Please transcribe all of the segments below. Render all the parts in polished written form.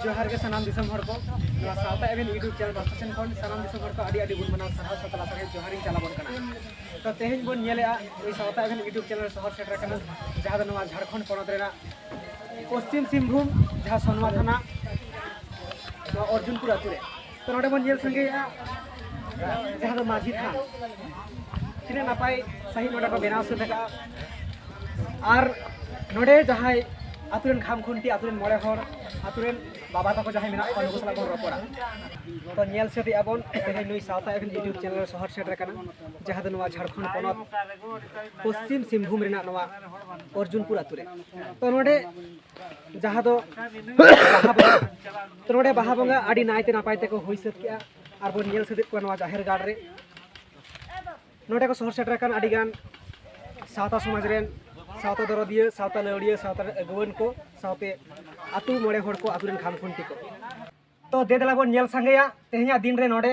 जोहार के सनाम दिसम हर को सावता एवेन यूट्यूब चैनल बास्टेशन खन सनाम दिसम हर को आदि गुण मना साहा सतला सके जोहारिंग चलाबन कना तो तेहेन बन नेलेआ ओई सावता एवेन यूट्यूब चैनल सहर सेटर कना जहां दो नवा झारखंड पोनत रेना पश्चिम सिंहभूम जहां सोनवा थाना अर्जुनपुर आतुरे तो नोडे बन नेल संगेया जहां दो माझी थान तिने नापाय सही नोडे को बेनाव से का आर नोडे जहां आतुरेन खाम खुंटी आतुरेन मोड़े हर आतुरेन बाबा तक जहां मेना को लोगो सला बन रपड़ा तो नेल सेति आबन तेहे नुई सावता एवेन यूट्यूब चैनल सहर सेटर कना जहां दो नवा झारखंड पोनत पश्चिम सिंहभूम रेना नवा अर्जुनपुर आतुरे तो नोडे जहां दो बाहा बंगा तो नोडे बाहा बंगा आडी नायते नापायते को होई सत किया आर बन नेल सेति को नवा जाहेर गाड़ रे नोडे को सहर सेटर कन आडी गान सावता समाज रेन सावता दरदिया सावता लौड़िया सावता अगुवन को सावते आतु मोड़े हर को आतुरेन खाम खुंटी को तो दे दला बन नेल संगेया तेहेया दिन रे नोडे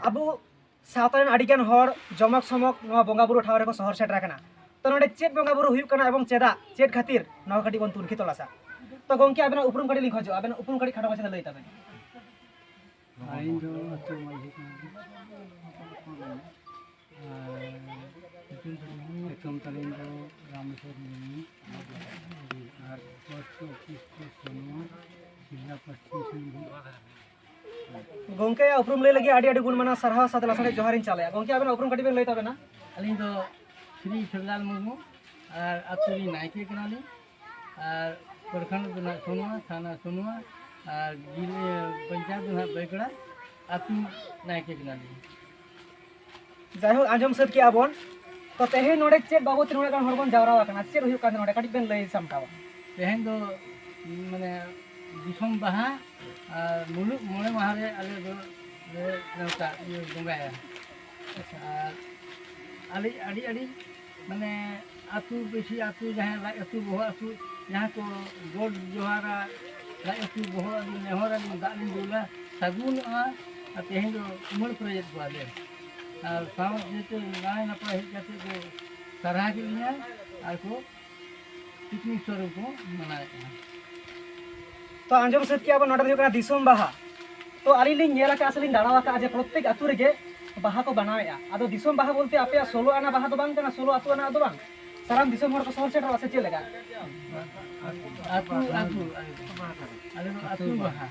अबु सावतारेन आडिगान हर जमक समक नवा बंगा बुरु ठाव रे को सहर सेटर कना तो नोडे चेत बंगा बुरु हुयु कना एवं चेदा चेत खातिर नवा काटी बन तुनखी तलासा तो गंके आबेना उपरुम काटी लिंक खजो आबेना उपरुम काटी खाटो माछा लई ताबेन आइन दो अतो माजी एकम तलिन दो रामेश्वर मुनि और पोस्ट ऑफिस को सोनवा जिला पश्चिम सिंहभूम गंके उपरुम लई लगी आडी आडी गुण मना सरहा सातला सने जोहारिन चाले गंके आबेना उपरुम काटी बेन लई ताबेना अलिन दो श्री सरलाल मुर्मू और अतुरी नायके कनाली और प्रखंड बना सोनवा थाना सोनवा और जिले पंचायत बना बैकड़ा अतु नायके कनाली जायहो आंजम सद की आबन तो तेहे नोडे चेत बाबू नोडे कान हरबन जावरा कना चेत हुयु कान नोडे काटी बेन लई समटावा तेहेन दो माने दिसम बाहा और मुलुक मोड़े माहारे आले दो नेवता ये बंगाया और आली आडी आडी माने आतु बेसी आतु जहां लाई आतु बोह आतु जहां को गोड जोहारा लाई आतु बोह नेहरा दालिन बोला सागुन आ तेहेन दो उमर प्रोजेक्ट बाले और साव जेते नाय नपाय हेते को सरहा के लिए और को पिकनिक स्वरूप को मनाया तो आंजम सद की आबन नोडे हुयु कना दिसम बाहा तो आली लिंग नेला का असलिन दाड़ावा का जे प्रत्येक आतु रे बाहा को बनावेया आदो दिसम बाहा बोलते आपे 16 आना बाहा तो बांग कना 16 आतु आना दो बांग साराम दिसम हर को सहर सेटर वासे चे लगा आतु आतु आले आतु बाहा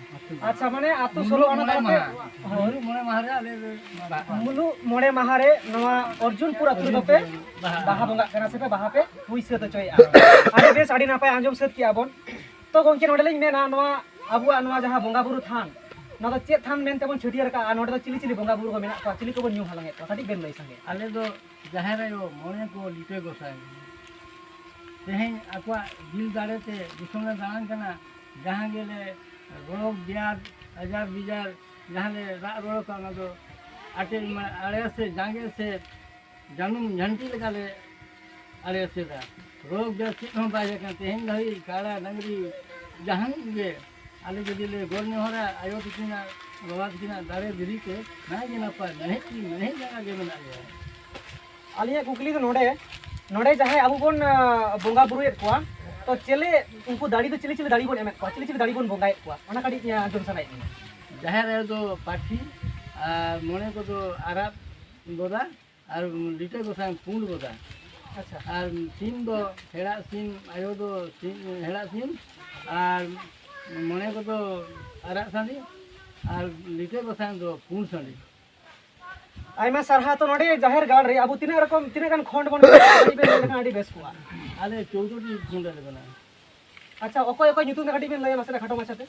अच्छा माने आतु 16 आना ताते मुलु मोड़े माहारे आले मुलु मोड़े माहारे नवा अर्जुनपुर आतु दोपे बाहा बंगा कना से पे बाहा पे हुइसे तो चोय आरे बेस आडी नापाय आंजम सद की आबन तो गंके नोडे लिंग मेना नवा अबुआ नवा जहां बंगा बुरु थान ना तो चेत थान मेनते बन छुटियर का नोडे तो चिली चिली बंगा बुरु को मेना तो चिली को बन न्यू हालंगे तो काटी बेन लई संगे आले दो जहां रे मोड़े को लिटे गोसाय तेहेन आकवा दिल दाड़े ते दिसम रे दान कना जहां गेले रोग बियार हजार बिजार जहां ले रा रोड़ का ना दो आटे आड़े से जांगे से जानू झंटी लगा ले आड़े से दा रोग बियार से हम बाजे का तेहेन लई काला नंगरी जहां गे आले जदी ले गोर ने होरा आयो तिना बाबा तिना दाड़े दिरी के ना जे ना पा नहीं जगह जे बना गया आलिया कुकली तो नोडे नोडे जहां अबु बन बंगा बुरु एत कोआ तो चले उनको दाड़ी तो चिली चिली दाड़ी बन एमत कोआ चिली चिली दाड़ी बन बंगाए कोआ ओना काटी आंजम सनाय जहां रे दो पाठी और मोने को तो आरा बोदा और लिटे को सांग पुंड बोदा अच्छा और सीम दो हेड़ा सीम आयो दो सीम हेड़ा सीम और मोने को तो आरा सांदी और लिटे को सांग दो पुंड सांदी आइमा सरहा तो नोडे जाहेर गाड़ रे अबु तिना रकम तिना गान खंड बन काटी बेन लेखा आडी बेस कोआ आले 14टी पुंड ले बना अच्छा ओकोय ओकोय nyutum काटी बेन लय मासे खाटो माछाते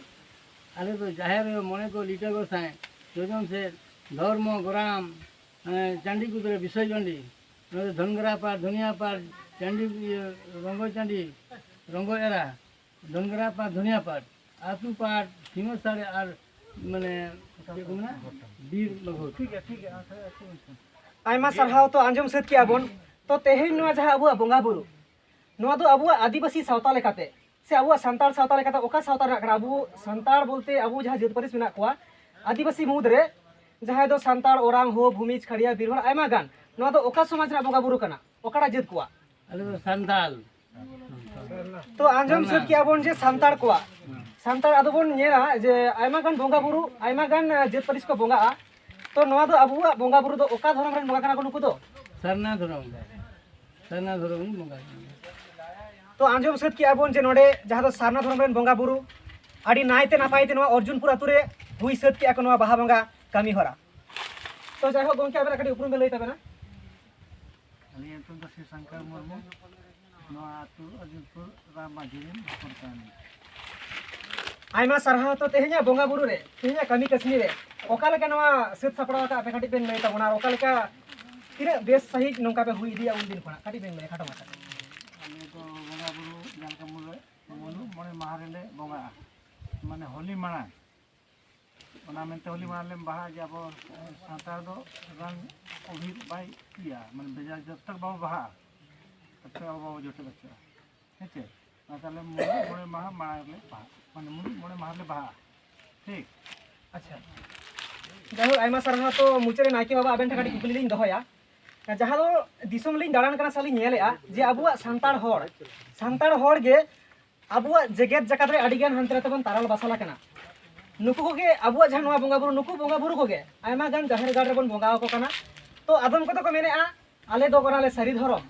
आले तो जाहेर मोने को लिटे को सांग जोजन से धर्म ग्राम चांडी कुदरे विषय चंडी धनगरा पार धनिया पार चांडी रंगो चांडी रंगो एरा धनगरा पार धनिया पार आतु पार सीमा सारे और माने बीर लगो ठीक है आइमा सरहाव तो आंजम सद की आबन तो तेहेन नवा जहां अबुआ बंगा बुरु नवा दो अबुआ आदिवासी सावता लेकाते से अबुआ संताल सावता लेकाते ओका सावता रखना अबु संताल बोलते अबु जहां जेत परिस मेना कोआ आदिवासी मुद रे जहां दो संताल ओरांग हो भूमिज खड़िया बीरवर आइमा गान नवा दो ओका समाज रा बंगा बुरु कना ओकाड़ा जेत कोआ अले संताल तो आंजम सद की आबन जे संताल कोआ सानतार आदो बन नेला जे आयमा गान बोंगा बुरु आयमा गान जेत परिस को बोंगा तो नवा दो अबुआ बोंगा बुरु दो ओका धरम रेन बोंगा काना को नुकु दो सरना धरम बंगा तो आंजम सत की आबोन जे नोडे जहां दो सारना धरम रेन बोंगा बुरु आडी नायते नापायते नवा अर्जुनपुर अतु रे हुई सत की नवा बाहा बोंगा कामी होरा तो जाय हो गोंके आबेना कडी उपरुम लई तबेना अली एतन तो श्री शंकर मुर्मू नवा अतु अर्जुनपुर राम माजीन परतानी आयमा सरहा तो तेहኛ बोंगा बुरु रे तेहኛ कामी कसमी रे ओका लेका नवा सत सपड़ावा का आपे कडी पेन लई तबना ओका लेका तिरे बेस सही नोंका पे हुई दिया उन दिन खना कडी पेन लई खाटो माता अली तो बोंगा बुरु जानका मुले मोनु मने माहारेले बोंगा माने होली माना ओना मेनते होली मानाले बाहा जाबो सातार दो रंग ओभी बाई किया माने बेजा जब तक बाबा बाहा तब तक बाबा जोटे बच्चा हेचे ताले मोने माहा मानाले बाहा माने मोने माहाले बाहा ठीक अच्छा जाहो आयमा सरहा तो मुचरे नाकी बाबा आबेन ठकाडी कुकुली लिन दहोया जहां दो दिसम लिन दाड़ान कना साली नेलेआ जे अबुआ सांतार होड़ गे अबुआ जगत जकात रे अडिगान हंतरे तबन ताराल बासला कना नुकु कोगे अबुआ जहां नवा बोंगा बुरु नुकु बोंगा बुरु कोगे आयमा गान जाहेर गाड़ रे बन बोंगा को कना तो आदम को तो को मेनेआ आले दो कनाले सरी धरम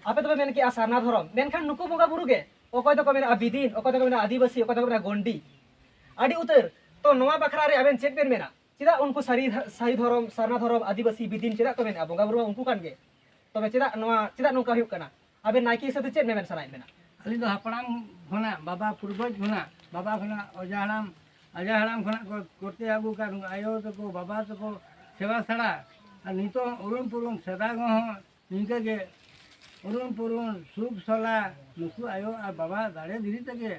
आपे तो मेन की सारना धरम मेनखान नुकु बोंगा बुरु गे ओकय तो को मेना बिदिन ओकय तो को मेना आदिवासी ओकय तो को मेना गोंडी आडी उतर तो नवा बखरा रे आबेन चेक बेन मेना चिदा उनको सरी धरम सारना धरम आदिवासी बिदिन चिदा को मेना बोंगा बुरु उनको कान गे तबे चिदा नवा चिदा नोका हुक कना आबेन नाइकी से चेक मेन सनाय मेना अली दो हपड़ाम खना बाबा पूर्वज खना बाबा खना अजा हड़ाम खना करते आगू का आयो तो को बाबा तो को सेवा सड़ा और नितो उरुम पुरुम सदा गो निका के उरुम पुरुम सुख सला नुकु आयो और बाबा दाड़े धीरे तके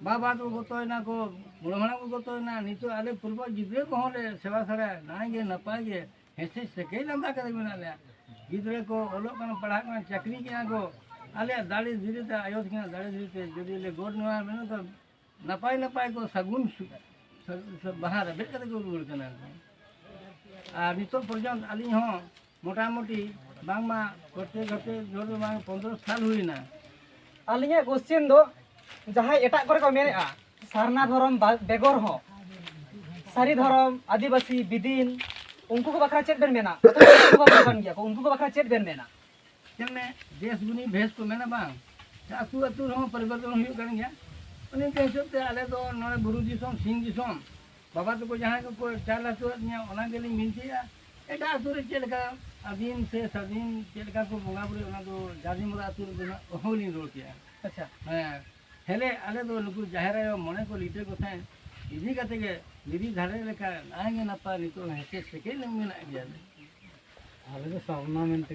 बाबा तो गोतोय ना को मुळहणा को गोतोय ना नितो आले पूर्वज गिद्रे को होले सेवा सड़ा नाय गे नपाय गे हेसे सके लंदा करे मिनाले गिद्रे को ओलो कन पढ़ा कन चाकरी किया को आले दाड़ी धीरे ते आयो किना दाड़ी धीरे ते जदी ले गोड नवा मेनो तो नपाय को सगुन बाहर बेट कते को रुल कना और नितो पर्यंत आली हो मोटा मोटी बांगमा करते करते जोर बांग 15 साल हुईना आलिया क्वेश्चन दो जहां एटा करे को मेनेआ सारना धरम बेगर हो सारी धरम आदिवासी बिदिन उनको को बखरा चेत बेन मेना उनको को बन गया को उनको को बखरा चेत बेन मेना जमने देश गुनी भेस को मेना बांग अतु अतु हो परिवर्तन हुई कन गया उन्हें के हिसाब से आले तो नोने बुरु दिसोम सिंह दिसोम बाबा तो को जहां को चार लाख ने ओना गेली मिनतिया एटा अतु रे चेलका अदीन से सदीन चेलका को बोंगा बुरे ओना तो जाजी मुरा अतु रे होली रोल किया अच्छा हां हेले आले तो नुकु जाहेरा मने को लीटे को थाए इदी कते के निरी धारे लेका आगे नपा नितो हेसे सेके लंगना गया आले तो सरना मेनते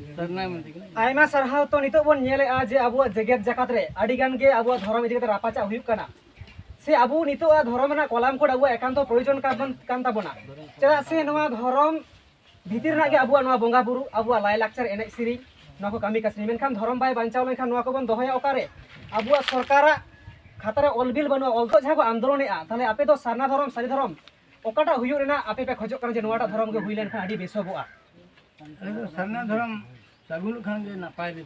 आयमा सरहाव तो नितो बन नेले आ जे अबुआ जगत जकात रे अडिगान गे अबुआ धर्म इदी कते रापाचा हुयुक कना से अबु नितो आ धर्म ना कलाम कोड अबुआ एकांत प्रयोजन कान ताबोना चेदा से नवा धर्म भीतिर ना गे अबुआ नवा बोंगा बुरु अबुआ लाय लाक्चर एने सिरी नवा को कामी कसनी मेनखान धर्म बाय बांचाव लेखान नवा को बन दोहया ओकारे अबुआ सरकारा खातारे अलबिल बनो अलतो जहां को आंदोलने आ ताले आपे तो सारना धर्म सारी धर्म ओकाटा हुयु रेना आपे पे खजो कना जे नवाटा धर्म के हुइलेन खा आडी बेसबोआ अरे तो सरना धर्म सगुन खान के नपाय ले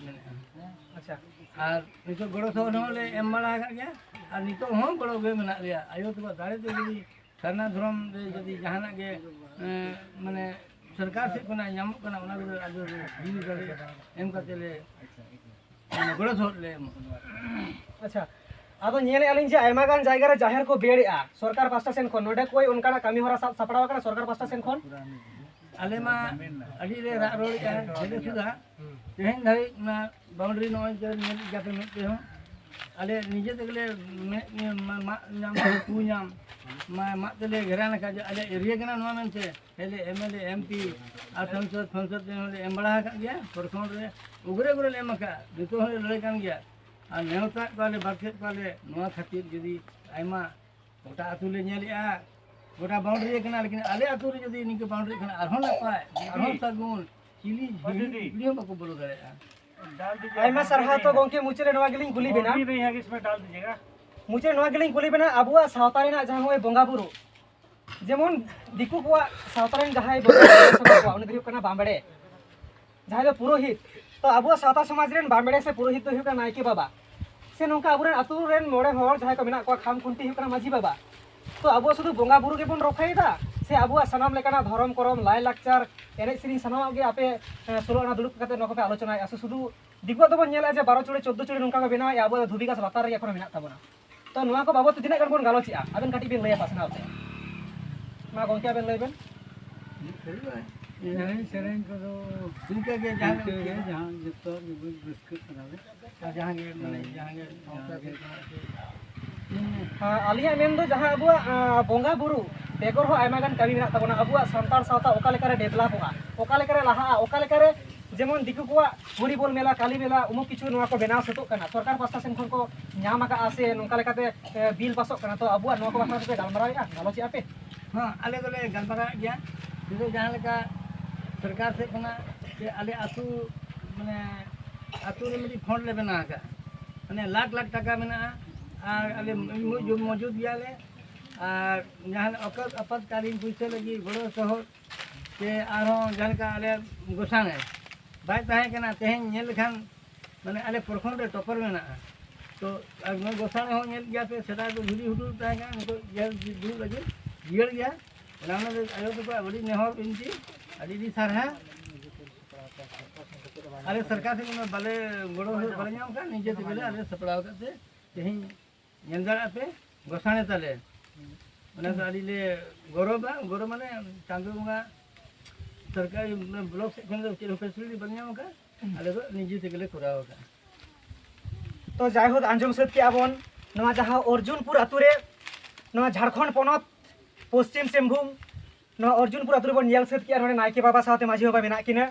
अच्छा और नितो गड़ो तो नले एम बड़ा गया और नितो हम गड़ो गे मना लिया आयो तो दाड़े तो यदि सरना धर्म रे यदि जहाना के माने सरकार से कोना याम कोना ओना आदो दिनी करे एम कतेले माने गड़ो तो ले अच्छा आदो नेले आलिन जे आयमा गान जायगा रे जाहेर को बेड़िया सरकार पास्टा सेन कोन नोडे कोई उनकाना कामी होरा सपड़ावा कना सरकार पास्टा सेन कोन आले मा अडी रे रा रोड का हेले सुधा तेहन धरी ना बाउंड्री नो जे नेल जाते मेते हो आले निजे तगले मा नाम कु नाम मा तले घेराना का आले एरिया कना नो मेनते हेले एमएलए एमपी आ संसद ने एम बड़ा का गया परखंड रे उगरे ले मका नितो हो लड़े कान गया और नेवता वाले बाकेट वाले नवा खातिर जदी आयमा गोटा अतुले नेलिया गोटा बाउंड्री कना लेकिन आले अतु रे जदी निके बाउंड्री कना आरहों ना पाए आरहों सगुन चिली वीडियो को बोलो करे आयमा सरहा तो गोंके मुचरे नवा गेलिन गुली बेना नहीं है कि इसमें डाल दीजिएगा मुचरे नवा गेलिन गुली बेना अबुआ सावतारे ना जहां होय बोंगा बुरु जेमन दिकु को सावतारेन जहाय बोंगा को उन दिहु कना बांबड़े जहां पुरोहित तो अबुआ सावता समाज रेन बांबड़े से पुरोहित तो हिउ का नायके बाबा से नौका अब आतु रेन मोड़े हर जहाँ को मेना को खाम खुंटी हुकना माजी बाबा तो अब शुद्ध बोंगा बुरु के बन रखायदा से अब सानाम लेकाना धरम करम लाई लाक्चार एने सेरिंग सानाम गे आपे सोलो आना दुलुप कते नoko पे आलोचना आसे शुद्ध दिगो तो बन नेला जे 12 चुड़ी 14 चुड़ी नौका को बेना अब धुबी का लातार रे एखोनो मेना ताबोना तो नोआ को बाबत तिना गन बन गालोचिया आबेन काटी बेन लया पासनाव ते मा गोंके आबेन लयबेन एनहीं सेरेंज को इनके के जहाँ जतो बिस्कुट बनावे जहाँ के माने जहाँ के आलिया मेन दो जहाँ अब बोंगा बुरु बेगर हो आयमा गान कमी मेना ताबोना अब संतार सावता ओका लेकारे डेभलपा ओका लेकारे लाहा ओका लेकारे जेमन दिकु को भलिबल मेला काली मेला उमुक किछु नोआ को बेनाव सतोक कना सरकार पास्ता सेन खन को ᱧᱟᱢ ᱟᱠᱟ ᱟᱥᱮ ᱱᱚᱝᱠᱟ ᱞᱮᱠᱟᱛᱮ ᱵᱤᱞ ᱯᱟᱥᱚᱜ ᱠᱟᱱᱟ ᱛᱚ ᱟᱵᱚᱣᱟᱜ ᱱᱚᱣᱟ ᱠᱚ ᱵᱟᱠᱷᱨᱟ ᱛᱮ ᱜᱟᱞᱢᱟᱨᱟᱣᱮᱜᱼᱟ ᱜᱟᱞᱚᱪᱮᱜᱼᱟ ᱯᱮ हाँ आले दोले गलमारा गया जो जहाँ लगा सरकार से खना कि आले आतु माने आतु रे मिली फंड ले बना का माने लाख लाख टाका मेना और आले जो मौजूद गया ले और जहाँ आपातकालीन पैसे लगी बड़ो शहर के आरो जहाँ का आले गोसाने बाय तहे कना तेहें नेल खान माने आले प्रखंड टॉपर मेना तो मैं गोसाने हो नेल गया पे सेटा तो धुरी हुडुर तहे का उनको ये दूर लगे गियर गया रावण आयो तो बड़ी नेहर बिनती अड़ी सारा अरे सरकार से मैं बाले गोड़ो बाले नाम का नीचे से बेले अरे सपड़ाव करते तेही यंगड़ा पे गोसाने तले माने तो अड़ी ले गोरो माने चांगो बंगा सरकारी ब्लॉक से खन के फैसिलिटी बनिया का अरे तो नीचे से बेले कराव का तो जायहोद आंजम सद के आबन नवा जहाँ अर्जुनपुर आतुरे नवा झारखंड पोनत पश्चिम सिंहभूम नवा अर्जुनपुर आतुरे बन नेल सद के नोडे नायके बाबा साथे माझी बाबा मेना किना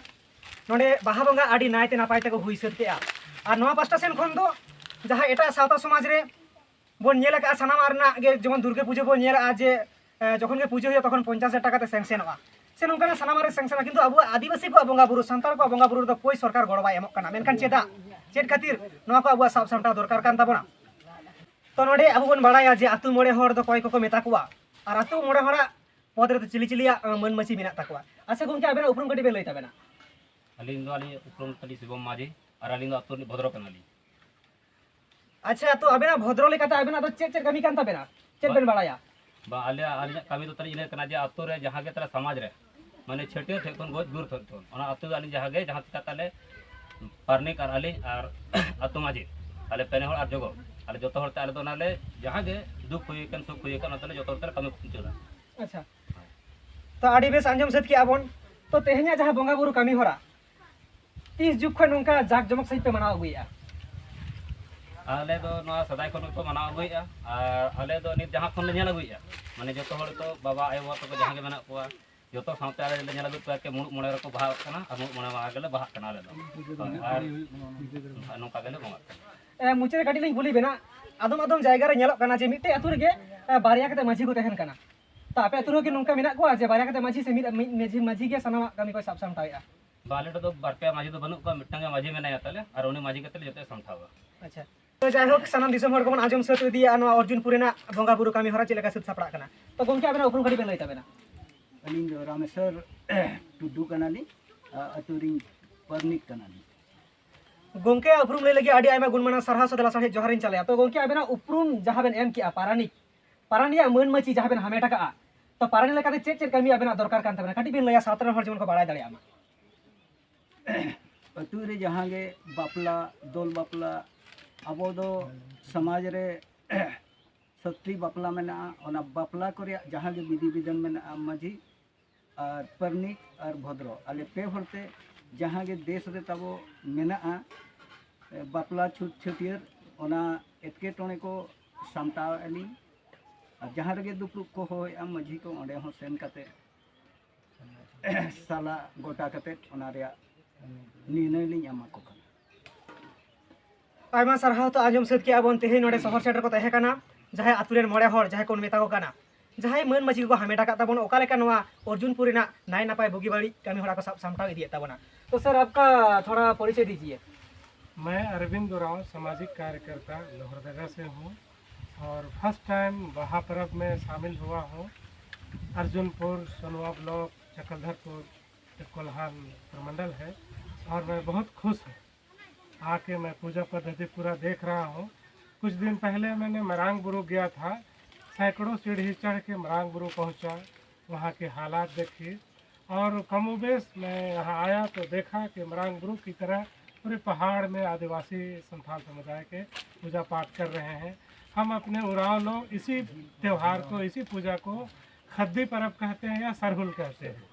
नोडे बाहा बंगा आडी नायते नापाय तक हुई सद के आ नवा पास्टा सेन खन दो जहाँ एटा सावता समाज रे बन नेल का सनाम आरना गे जेमन दुर्गा पूजा बन नेल आ जे जखन के पूजा होय तखन 50,000 टाका ते सैंक्शनवा से नोंकाना सनाम रे सैंक्शन किंतु अब आदिवासी को बंगा बुरु संताल को बंगा बुरु दो कोई सरकार गड़बा एमक कना मेनखान चेदा चेद खातिर नवा को अब साब सामटा दरकार कान ताबोना तो नोडे अब बन बाड़ाया जे आतु मोड़े हर दो कोई को मेता कुआ और आतु मोड़े हरा पद रे चिली चिलिया मन मची मेना ताकुआ अच्छा गोंके आबेना उपरुम कटी बे लई ताबेना अलिंग दो अली उपरुम तली शिवम माझी और अलिंग दो अतुर भद्र कनाली अच्छा तो आबेना भद्र लेकाते आबेना तो चेक चेक कमी कान ताबेना चेक बेन बाड़ाया बा आले आले कमी तो तली इने कना जे अतुर रे जहां के तरा समाज रे माने छटियो ठेकन गज दूर थन ओना अतु अलिंग जहां गे जहां ता ताले पारनिक और अलिंग और अतु माझी आले पेने हर और जगो आले जतो हरते आले तो नाले जहां गे दुख हुई कन सुख हुई कन तले जतो हरते कमी चला अच्छा तो आडी बेस आंजम सद के आबन तो तेह냐 जहां बंगा बुरु कमी होरा 30 जुग खन नोंका जाक जमक सहित पे मनाव गइया आले दो नवा सदाय खन को मनाव गइया और आले दो नि जहां खन ले नेला गइया माने जतो हर तो बाबा आयो तो जहां गे मेना कोआ जतो सावते आले ले नेला गइया के मुड़ मोड़े रको बाहा कना और मुड़ मोड़े मा गेले बाहा कना ले दो और नोका गेले बंगा मुचे काटी लिंग बोली बेना आदम आदम जायगा रे नेलो कना जे मिटे अतु रे बारिया कते माझी को तहन कना तो आपे अतु रे के नोंका मेना को जे बारिया कते माझी से माझी के सना कमी को साब सामटाया बाले तो बारपे माझी तो बनु को मिटंगे माझी में नहीं तले और उनी माझी कतले जते समठावा अच्छा तो जायहोक सनाम दिसम हर कोन आजम सत दिया नो अर्जुनपुरेना बंगा बुरु कमी हरा चलेका सत सापड़ा कना तो गोंके आबेना उपरुम कटी बेन लई ताबेना अलिंग दो रामेश्वर टुडू कनाली अतुरिंग परनिक कनाली गोंके उपरुम ले लगी आडी आयमा गुणमाना सरहा सदला साहे जोहारिन चले तो गोंके आबेना उपरुम जहां बेन एम किया पारानिया मन मची जहां बेन हमेटा का तो पारानी लेकाते चेक चेक कमी आबेना दरकार कान ताबेना काटी बेन लया सातरा हर जीवन को बाड़ाय दाड़िया मा अतु रे जहां गे बापला दोल बापला अब दो समाज रे सत्ती बापला मेना ओना बापला करे जहां गे विधि विधान मेना माझी और परनिक और भद्र आले पे हरते जहां गे देश रे ताबो मेना बापला छुट छुटियर ओना एटके टोने को सामटाव अली और जहां रे दुपुक को होय माझी को ओंडे हो सेन काते साला गोटा काते ओना रे निर्णय लिंग आमा को आयमा सरहा तो आजम सद के आबन तेहे नोडे शहर सेटर को तहे कना जहां आतुरेन मोड़े हर जहां कोन मेता को कना जहां मन मजी को हमेटा का ताबन ओका लेका नवा अर्जुनपुरेना नाय नापाय बुगी बाड़ी कमी होड़ा को सामटाव इदिया ताबना तो सर आपका थोड़ा परिचय दीजिए मैं अरविंद उरांव सामाजिक कार्यकर्ता लोहरदगा से हूँ और फर्स्ट टाइम बहा पर्व में शामिल हुआ हूँ। अर्जुनपुर सोनवा ब्लॉक चकलधरपुर कोल्हान प्रमंडल है और मैं बहुत खुश हूँ आके मैं पूजा पद्धति पूरा देख रहा हूँ कुछ दिन पहले मैंने मरांग बुरु गया था, सैकड़ों सीढ़ी चढ़ के मरांग बुरु पहुंचा, वहाँ के हालात देखे और कमोबेश मैं यहाँ आया तो देखा कि मरांग बुरु की तरह पूरे पहाड़ में आदिवासी संथाल समुदाय के पूजा पाठ कर रहे हैं। हम अपने उरांव लोग इसी त्यौहार को, इसी पूजा को खद्दी पर्व कहते हैं या सरहुल कहते हैं।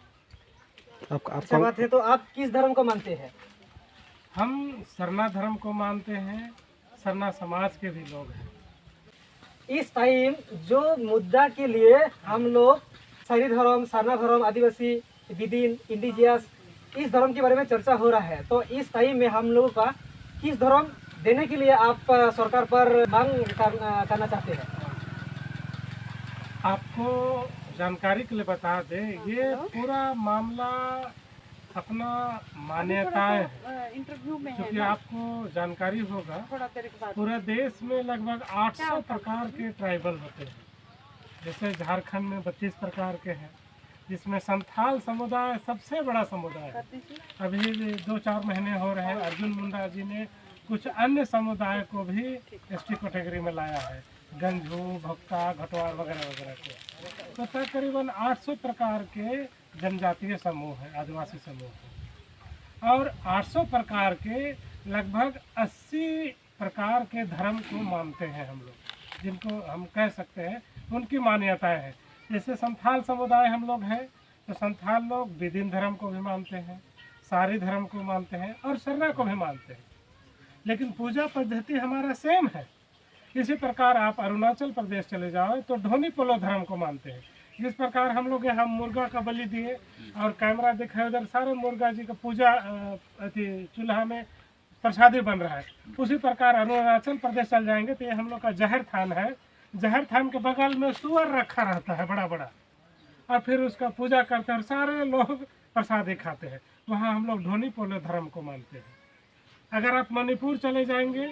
अच्छा बात है, तो आप किस धर्म को मानते हैं? हम सरना धर्म को मानते हैं, सरना समाज के भी लोग हैं। इस टाइम जो मुद्दा के लिए हम लोग शहरी धर्म, सरना धर्म, आदिवासी, विदिन, इंडिजियस, इस धर्म के बारे में चर्चा हो रहा है, तो इस टाइम में हम लोगों का किस धर्म देने के लिए आप सरकार पर मांग करना चाहते हैं? आपको जानकारी के लिए बता दें, ये पूरा मामला अपना मान्यताएं है। क्योंकि आपको जानकारी होगा पूरे देश में लगभग 800 प्रकार के ट्राइबल होते हैं। जैसे झारखंड में 32 प्रकार के हैं, जिसमें संथाल समुदाय सबसे बड़ा समुदाय है। अभी 2-4 महीने हो रहे हैं, अर्जुन मुंडा जी ने कुछ अन्य समुदाय को भी एसटी कैटेगरी में लाया है, गंजू, भक्ता, घटवार वगैरह वगैरह को। तो तकरीबन 800 प्रकार के जनजातीय समूह हैं, आदिवासी समूह हैं, और 800 प्रकार के लगभग 80 प्रकार के धर्म को मानते हैं हम लोग, जिनको हम कह सकते हैं उनकी मान्यताएं हैं। जैसे संथाल समुदाय हम लोग हैं, तो संथाल लोग विदिन धर्म को भी मानते हैं, सारी धर्म को मानते हैं और सरना को भी मानते हैं, लेकिन पूजा पद्धति हमारा सेम है। इसी प्रकार आप अरुणाचल प्रदेश चले जाओ तो ढोनी पोलो धर्म को मानते हैं। जिस प्रकार हम लोग यहाँ मुर्गा का बलि दिए और कैमरा दिखाए, उधर सारे मुर्गा जी का पूजा चूल्हा में प्रसादी बन रहा है, उसी प्रकार अरुणाचल प्रदेश चल जाएंगे तो ये हम लोग का जहर थान है। जहर थान के बगल में सुअर रखा रहता है बड़ा बड़ा, और फिर उसका पूजा करते हैं और सारे लोग प्रसादी खाते हैं। वहाँ हम लोग ढोनी पोलो धर्म को मानते हैं। अगर आप मणिपुर चले जाएंगे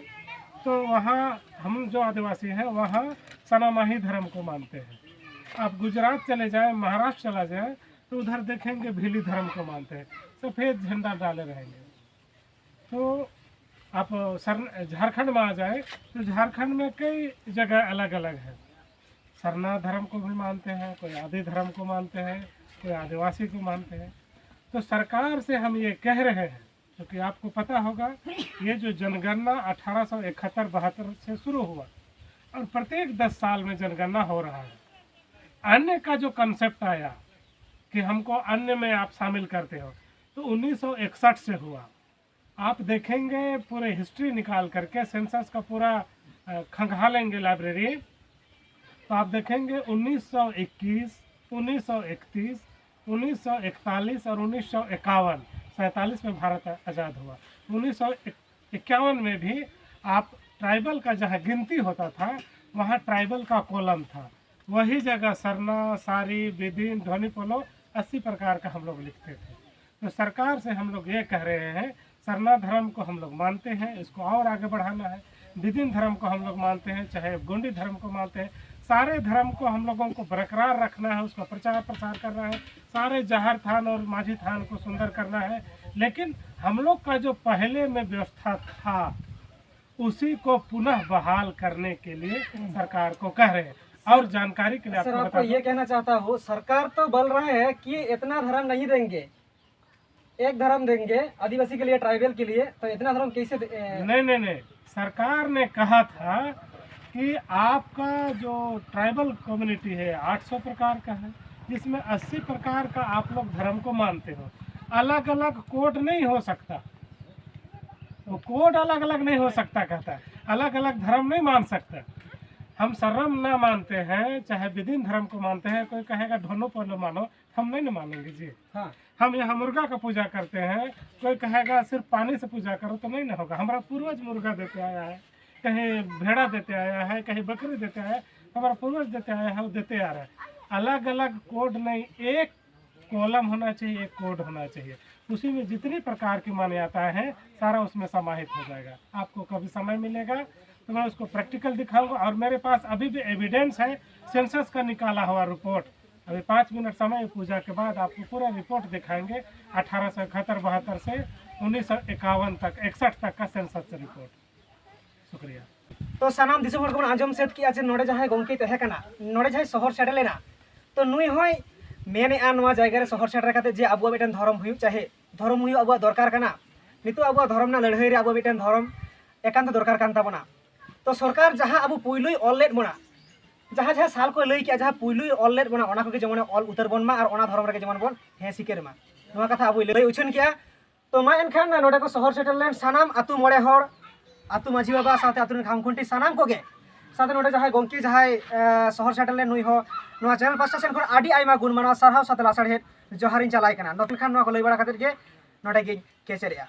तो वहाँ हम जो आदिवासी हैं वहाँ सनामाही धर्म को मानते हैं। आप गुजरात चले जाएं, महाराष्ट्र चला जाए तो उधर देखेंगे भीली धर्म को मानते हैं, सफ़ेद झंडा डाले रहेंगे। तो आप झारखंड में आ जाए तो झारखंड में कई जगह अलग अलग है। सरना धर्म को भी मानते हैं, कोई आदि धर्म को मानते हैं, कोई आदिवासी को मानते हैं। तो सरकार से हम ये कह रहे हैं, क्योंकि आपको पता होगा ये जो जनगणना 1871-72 से शुरू हुआ और प्रत्येक 10 साल में जनगणना हो रहा है। अन्य का जो कंसेप्ट आया कि हमको अन्य में आप शामिल करते हो, तो 1961 से हुआ। आप देखेंगे पूरे हिस्ट्री निकाल करके सेंसस का पूरा खंगालेंगे लाइब्रेरी, तो आप देखेंगे 1921, 1931, 1941 और 1951, 47 में भारत आज़ाद हुआ। 1951 में भी आप ट्राइबल का जहाँ गिनती होता था वहाँ ट्राइबल का कॉलम था, वही जगह सरना, सारी, विदिन, ढोनी पोलो 80 प्रकार का हम लोग लिखते थे। तो सरकार से हम लोग ये कह रहे हैं, सरना धर्म को हम लोग मानते हैं, इसको और आगे बढ़ाना है। विदिन धर्म को हम लोग मानते हैं, चाहे गोंडी धर्म को मानते हैं, सारे धर्म को हम लोगों को बरकरार रखना है, उसका प्रचार प्रसार करना है, सारे जहर थान और माझी थान को सुंदर करना है। लेकिन हम लोग का जो पहले में व्यवस्था था उसी को पुनः बहाल करने के लिए सरकार को कह रहे हैं। और जानकारी के लिए सर, आपको ये कहना चाहता हूँ, सरकार तो बोल रहे हैं कि इतना धर्म नहीं देंगे, एक धर्म देंगे आदिवासी के लिए, ट्राइबल के लिए, तो इतना धर्म कैसे नहीं, सरकार ने कहा था कि आपका जो ट्राइबल कम्युनिटी है 800 प्रकार का है, जिसमें 80 प्रकार का आप लोग धर्म को मानते हो। अलग अलग कोड नहीं हो सकता, तो कोड अलग अलग नहीं हो सकता, कहता है अलग अलग धर्म नहीं मान सकता। हम सर्वम ना मानते हैं, चाहे विदिन धर्म को मानते हैं, कोई कहेगा ढोनो पोलो मानो, हम नहीं मानेंगे जी। हाँ, हम यहाँ मुर्गा का पूजा करते हैं, कोई कहेगा सिर्फ पानी से पूजा करो, तो नहीं ना होगा। हमारा पूर्वज मुर्गा देते आया है, कहीं भेड़ा देते आया है, कहीं बकरी देते आया है, हमारा पूर्वज देते आया है, वो देते आ रहा है। अलग अलग कोड नहीं, एक कॉलम होना चाहिए, एक कोड होना चाहिए, उसी में जितनी प्रकार की मान्यताएं हैं सारा उसमें समाहित हो जाएगा। आपको कभी समय मिलेगा तो मैं उसको प्रैक्टिकल दिखाऊंगा, और मेरे पास अभी भी एविडेंस है, सेंसस का निकाला हुआ रिपोर्ट। अभी 5 मिनट समय पूजा के बाद आपको पूरा रिपोर्ट दिखाएंगे, 1871-72 से 1951 तक, 61 तक का सेंसस रिपोर्ट। शुक्रिया। तो सानाम दिसुम हर को आंजम सेट किया जे नोडे जहां गंके तहे कना नोडे जहां शहर सेटल लेना तो नुई होय मेने आ नवा जायगा रे शहर सेटल काते जे अबुआ मिटन धर्म हुयु चाहे धर्म हुयु अबुआ दरकार कना नितो अबुआ धर्म ना लड़ाई रे अबुआ मिटन धर्म एकांत दरकार कान ताबना तो सरकार जहां अबु पुइलुई ऑल लेट बना जहां जहां साल को लई किया जहां पुइलुई ऑल लेट बना ओना को जेमन ऑल उतर बन मा और ओना धर्म रे जेमन बन हे सिकेर मा नवा कथा अबु लई उछन किया तो मा एनखान नोडे को शहर सेटल लेन सानाम आतु मोड़े हर आतु माझी बाबा साथे आतु खामखुंटी सानाम को गे साथे नोडे जहां गंके जहां शहर सेटल लेन नुई हो नवा चैनल पास्टा सेन खन आडी आइमा गुण माना सारहाव साथे लासड़ हेड जोहारिन चलाय कना नोखन खान नवा को लई बड़ा खातिर गे नोडे गे केचरिया।